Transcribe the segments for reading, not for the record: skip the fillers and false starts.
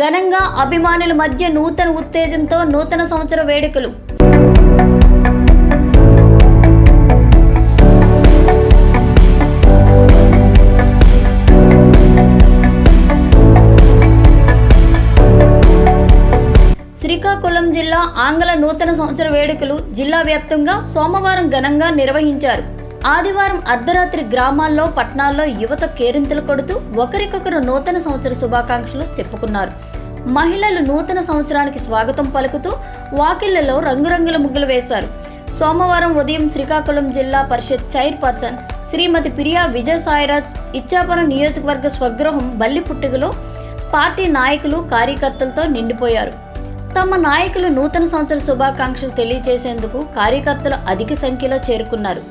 ఘనంగా అభిమానుల మధ్య నూతన ఉత్తేజంతో నూతన సంవత్సర వేడుకలు. శ్రీకాకుళం జిల్లా ఆంగ్ల నూతన సంవత్సర వేడుకలు జిల్లా వ్యాప్తంగా సోమవారం ఘనంగా నిర్వహించారు. ఆదివారం అర్ధరాత్రి గ్రామాల్లో, పట్టణాల్లో యువత కేరింతలు కొడుతూ ఒకరికొకరు నూతన సంవత్సర శుభాకాంక్షలు చెప్పుకున్నారు. మహిళలు నూతన సంవత్సరానికి స్వాగతం పలుకుతూ వాకిళ్లలో రంగురంగుల ముగ్గులు వేశారు. సోమవారం ఉదయం శ్రీకాకుళం జిల్లా పరిషత్ చైర్పర్సన్ శ్రీమతి పిరియా విజయసాయిరాజ్ ఇచ్చాపురం నియోజకవర్గ స్వగృహం బల్లిపుట్టుగలో పార్టీ నాయకులు, కార్యకర్తలతో నిండిపోయారు. తమ నాయకులు నూతన సంవత్సర శుభాకాంక్షలు తెలియజేసేందుకు కార్యకర్తలు అధిక సంఖ్యలో చేరుకున్నారు.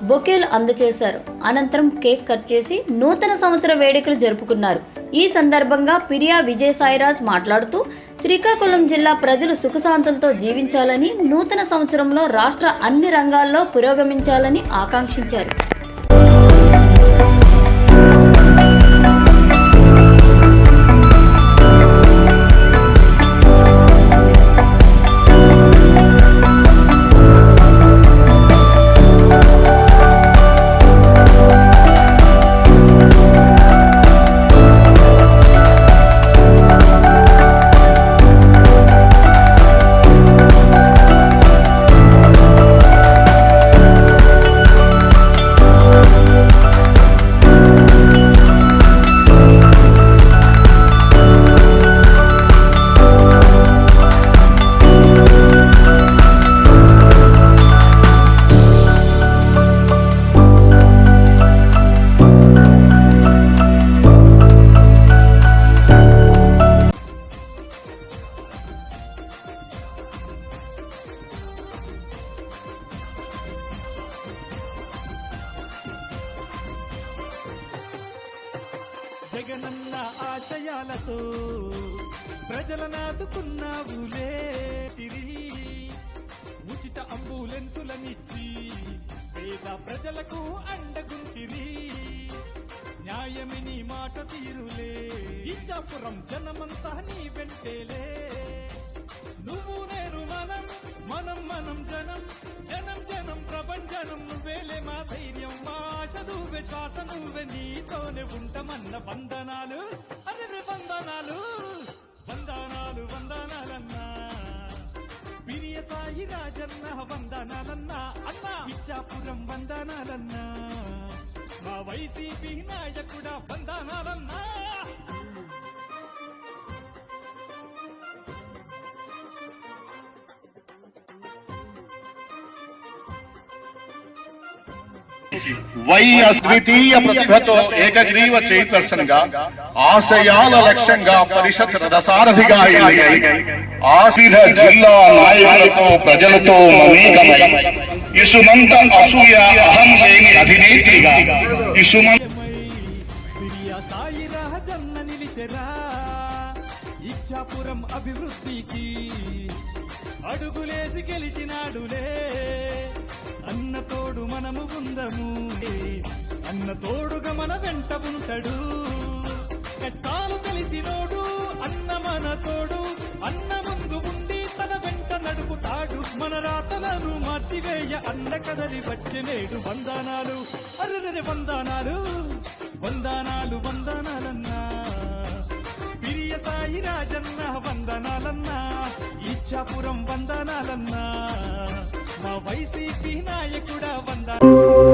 బొకేలు అందజేశారు. అనంతరం కేక్ కట్ చేసి నూతన సంవత్సర వేడుకలు జరుపుకున్నారు. ఈ సందర్భంగా పిరియా విజయసాయిరాజ్ మాట్లాడుతూ శ్రీకాకుళం జిల్లా ప్రజలు సుఖశాంతులతో జీవించాలని, నూతన సంవత్సరంలో రాష్ట్ర అన్ని రంగాల్లో పురోగమించాలని ఆకాంక్షించారు. జగనన్న ఆశయాలతో ప్రజలనాదుకున్నావులే, ఉచిత అంబులెన్సులనిచ్చి పేద ప్రజలకు అండగుంటిరి. న్యాయమిని మాట తీరులే, ఇచ్చాపురం జనమంతా నీ వెంటేలే. నువ్వు నేను మనం, మనం మనం జనం, జనం జనం ప్రభంజనం. నువ్వేలే మా ధైర్యం, మా ఆశ నువ్వే, శ్వాస నువ్వే, నీతోనే ఉంటామన్న వందనాలు, అరే వందనాలు, వందనాలు వందనాలన్నా. పిరియ సాయి రాజన్న వందనాలన్నా, అన్నా ఇచ్చాపురం వందనాలన్నా. మా వైసీపీ నాయకుడా వందనాలన్నా. వై అద్వితీయ ప్రతిభతో ఏకగ్రీవ చైర్పర్సన్ గా, ఆశయాల లక్ష్యంగా పరిషత్ రథసారథిగా ఎదిగాయి. ఆశీధ జిల్లా నాయకులతో, ప్రజలతో మమేకమై ఇసుమంత అసూయ అహం లేని అధినేత్రిగా ఇచ్చాపురం అభివృద్ధికి అడుగులేసి గెలిచినాడులే. అన్న తోడు మనము ఉందము, అన్న తోడుగా మన వెంట ఉంటాడు. కష్టాలు తెలిసినోడు అన్న మన తోడు, అన్న ముందు ఉండి తన వెంట నడుపుతాడు. మన రాతలను మార్చివేయ అన్న కదలి వచ్చేనేడు. వందనాలు, అర్రని వందనాలు, వందనాలు వందనాలన్నా. పిరియ సాయి రాజన్న వందనాలన్నా, ఇచ్చాపురం వందనాలన్నా. మా వైసీపీ నాయకుడా వందనాలు.